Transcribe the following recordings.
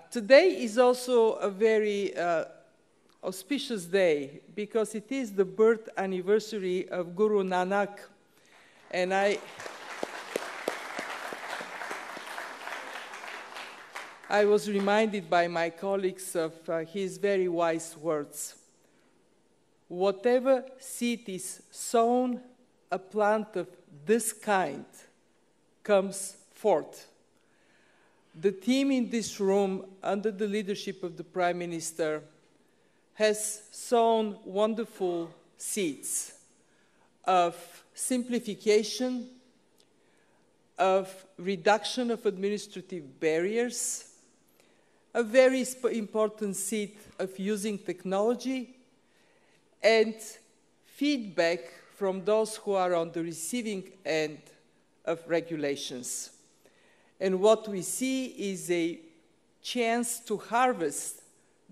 Today is also a very auspicious day because it is the birth anniversary of Guru Nanak, and I was reminded by my colleagues of his very wise words. Whatever seed is sown, a plant of this kind comes forth. The team in this room, under the leadership of the Prime Minister, has sown wonderful seeds of simplification, of reduction of administrative barriers, a very important seed of using technology, and feedback from those who are on the receiving end of regulations. And what we see is a chance to harvest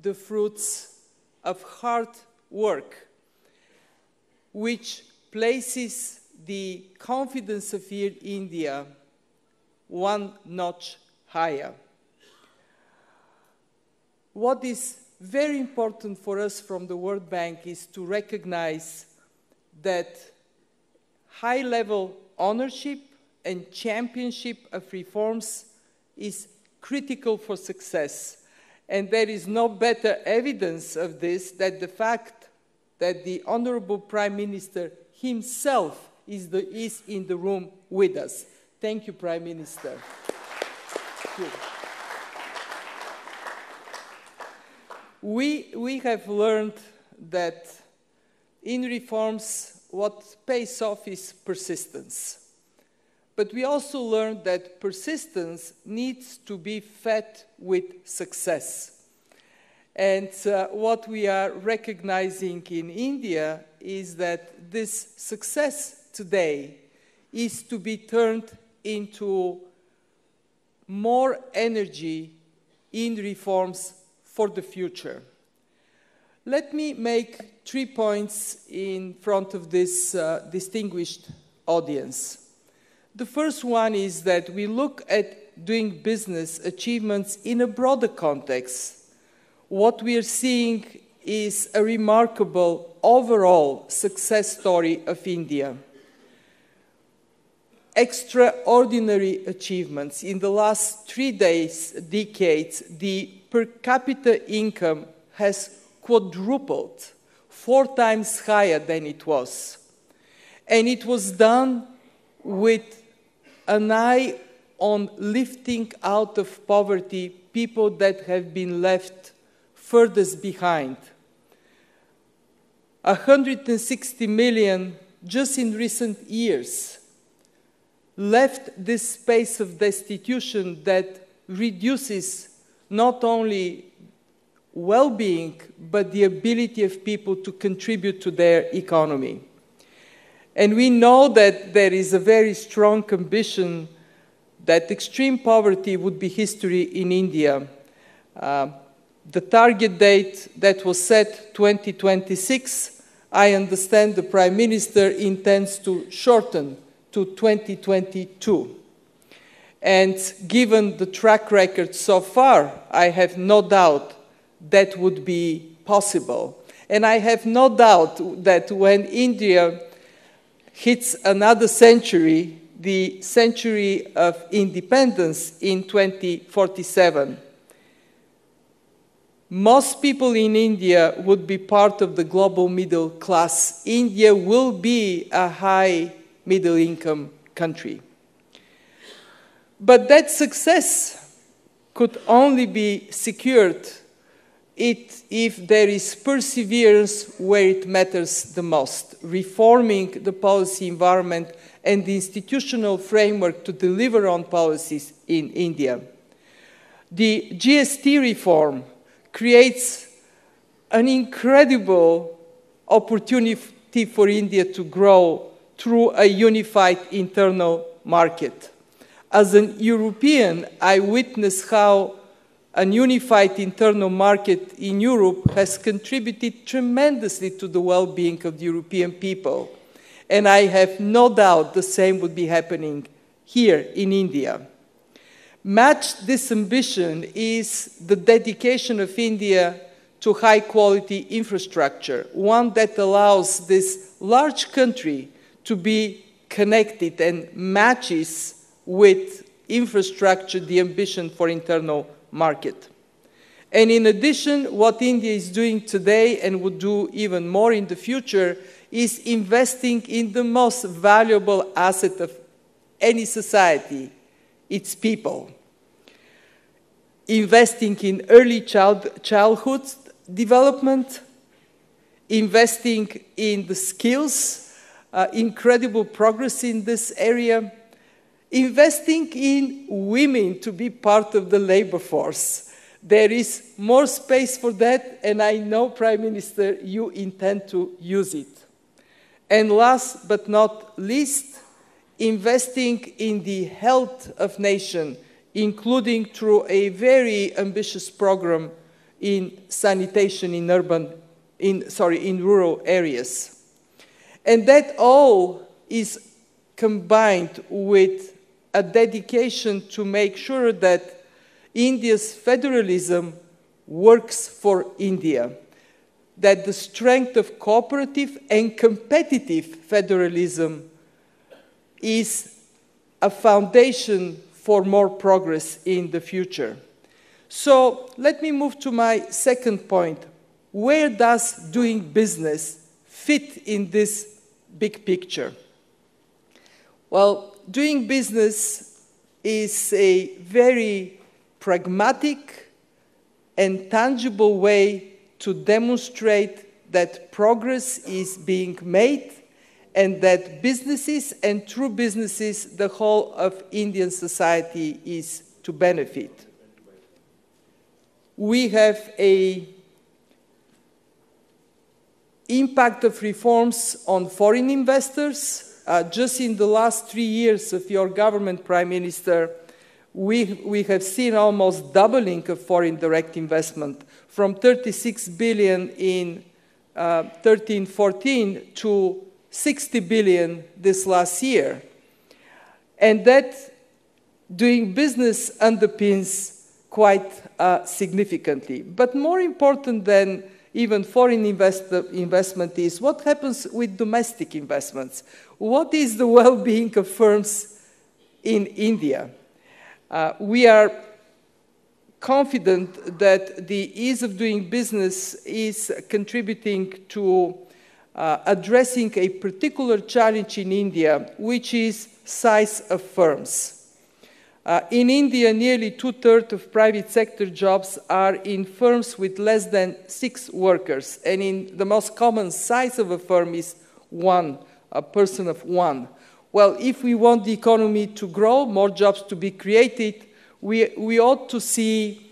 the fruits of hard work, which places the confidence of India one notch higher. What is very important for us from the World Bank is to recognize that high-level ownership and championship of reforms is critical for success. And there is no better evidence of this than the fact that the Honorable Prime Minister himself is in the room with us. Thank you, Prime Minister. Thank you. We have learned that in reforms, what pays off is persistence. But we also learned that persistence needs to be fed with success. And what we are recognizing in India is that this success today is to be turned into more energy in reforms for the future. Let me make 3 points in front of this distinguished audience. The first one is that we look at doing business achievements in a broader context. What we are seeing is a remarkable overall success story of India. Extraordinary achievements. In the last 3 decades, the per capita income has quadrupled, 4 times higher than it was. And it was done with an eye on lifting out of poverty people that have been left furthest behind. 160 million just in recent years left this space of destitution that reduces not only well-being, but the ability of people to contribute to their economy. And we know that there is a very strong ambition that extreme poverty would be history in India. The target date that was set, 2026, I understand the Prime Minister intends to shorten to 2022. And given the track record so far, I have no doubt that would be possible. And I have no doubt that when India hits another century, the century of independence in 2047, most people in India would be part of the global middle class. India will be a high middle income country. But that success could only be secured if there is perseverance where it matters the most, reforming the policy environment and the institutional framework to deliver on policies in India. The GST reform creates an incredible opportunity for India to grow through a unified internal market. As an European, I witness how a unified internal market in Europe has contributed tremendously to the well-being of the European people. And I have no doubt the same would be happening here in India. match this ambition is the dedication of India to high-quality infrastructure, one that allows this large country to be connected and matches with infrastructure the ambition for internal market. And in addition, what India is doing today and would do even more in the future is investing in the most valuable asset of any society, its people. Investing in early childhood development, investing in the skills, incredible progress in this area, investing in women to be part of the labor force. There is more space for that, and I know, Prime Minister, you intend to use it. And last but not least, investing in the health of nation, including through a very ambitious program in sanitation in rural areas. And that all is combined with a dedication to make sure that India's federalism works for India, that the strength of cooperative and competitive federalism is a foundation for more progress in the future. So let me move to my second point. Where does doing business fit in this big picture? Well, doing business is a very pragmatic and tangible way to demonstrate that progress is being made and that businesses, and through businesses, the whole of Indian society is to benefit. We have an impact of reforms on foreign investors. Just in the last 3 years of your government, Prime Minister, we have seen almost doubling of foreign direct investment from 36 billion in 13-14 to 60 billion this last year. And that doing business underpins quite significantly. But more important than even foreign investment is what happens with domestic investments. What is the well-being of firms in India? We are confident that the ease of doing business is contributing to addressing a particular challenge in India, which is size of firms. In India, nearly 2/3 of private sector jobs are in firms with less than 6 workers, and in the most common size of a firm is a person of 1. Well, if we want the economy to grow, more jobs to be created, we ought to see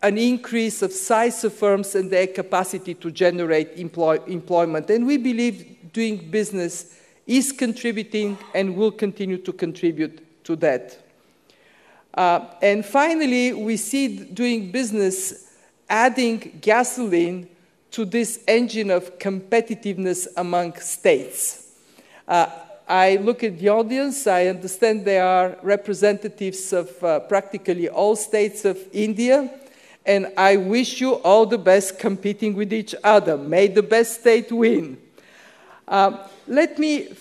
an increase of size of firms and their capacity to generate employment. And we believe doing business is contributing and will continue to contribute to that. And finally, we see doing business adding gasoline to this engine of competitiveness among states. I look at the audience. I understand there are representatives of practically all states of India, and I wish you all the best competing with each other. May the best state win. Let me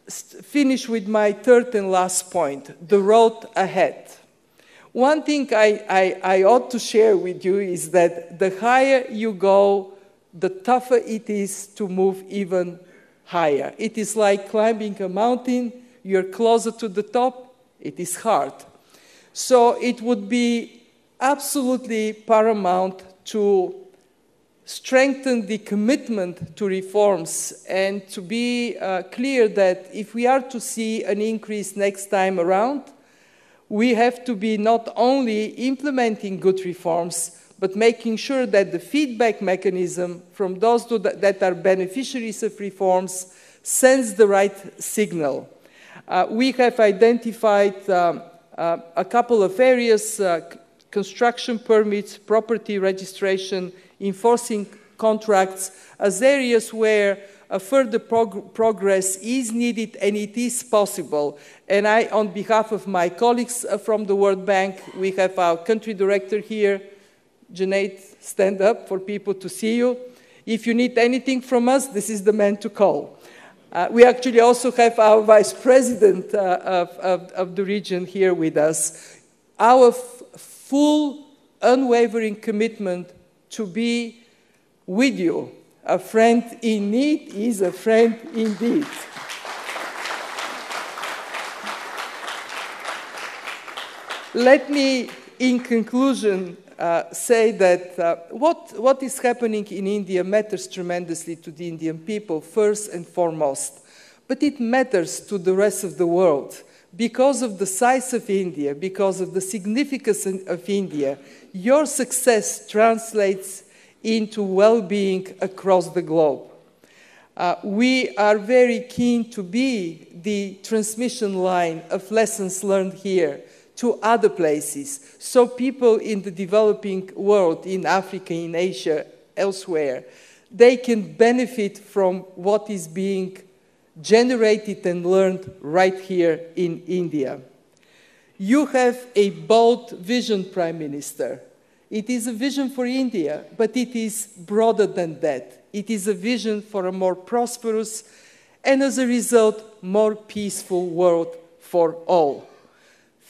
finish with my third and last point, the road ahead. One thing I ought to share with you is that the higher you go, the tougher it is to move even higher. It is like climbing a mountain. You're closer to the top. It is hard. So it would be absolutely paramount to strengthen the commitment to reforms and to be clear that if we are to see an increase next time around, we have to be not only implementing good reforms, but making sure that the feedback mechanism from those that are beneficiaries of reforms sends the right signal. We have identified a couple of areas, construction permits, property registration, enforcing contracts, as areas where further progress is needed and it is possible. And I, on behalf of my colleagues from the World Bank, we have our country director here. Junaid, stand up for people to see you. If you need anything from us, this is the man to call. We actually also have our vice president of the region here with us. Our full, unwavering commitment to be with you. A friend in need is a friend indeed. Let me, in conclusion, say that what is happening in India matters tremendously to the Indian people, first and foremost. But it matters to the rest of the world. Because of the size of India, because of the significance of India, your success translates into well-being across the globe. We are very keen to be the transmission line of lessons learned here to other places, so people in the developing world, in Africa, in Asia, elsewhere, they can benefit from what is being generated and learned right here in India. You have a bold vision, Prime Minister. It is a vision for India, but it is broader than that. It is a vision for a more prosperous and, as a result, more peaceful world for all.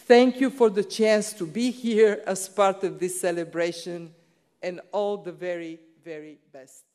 Thank you for the chance to be here as part of this celebration, and all the very, very best.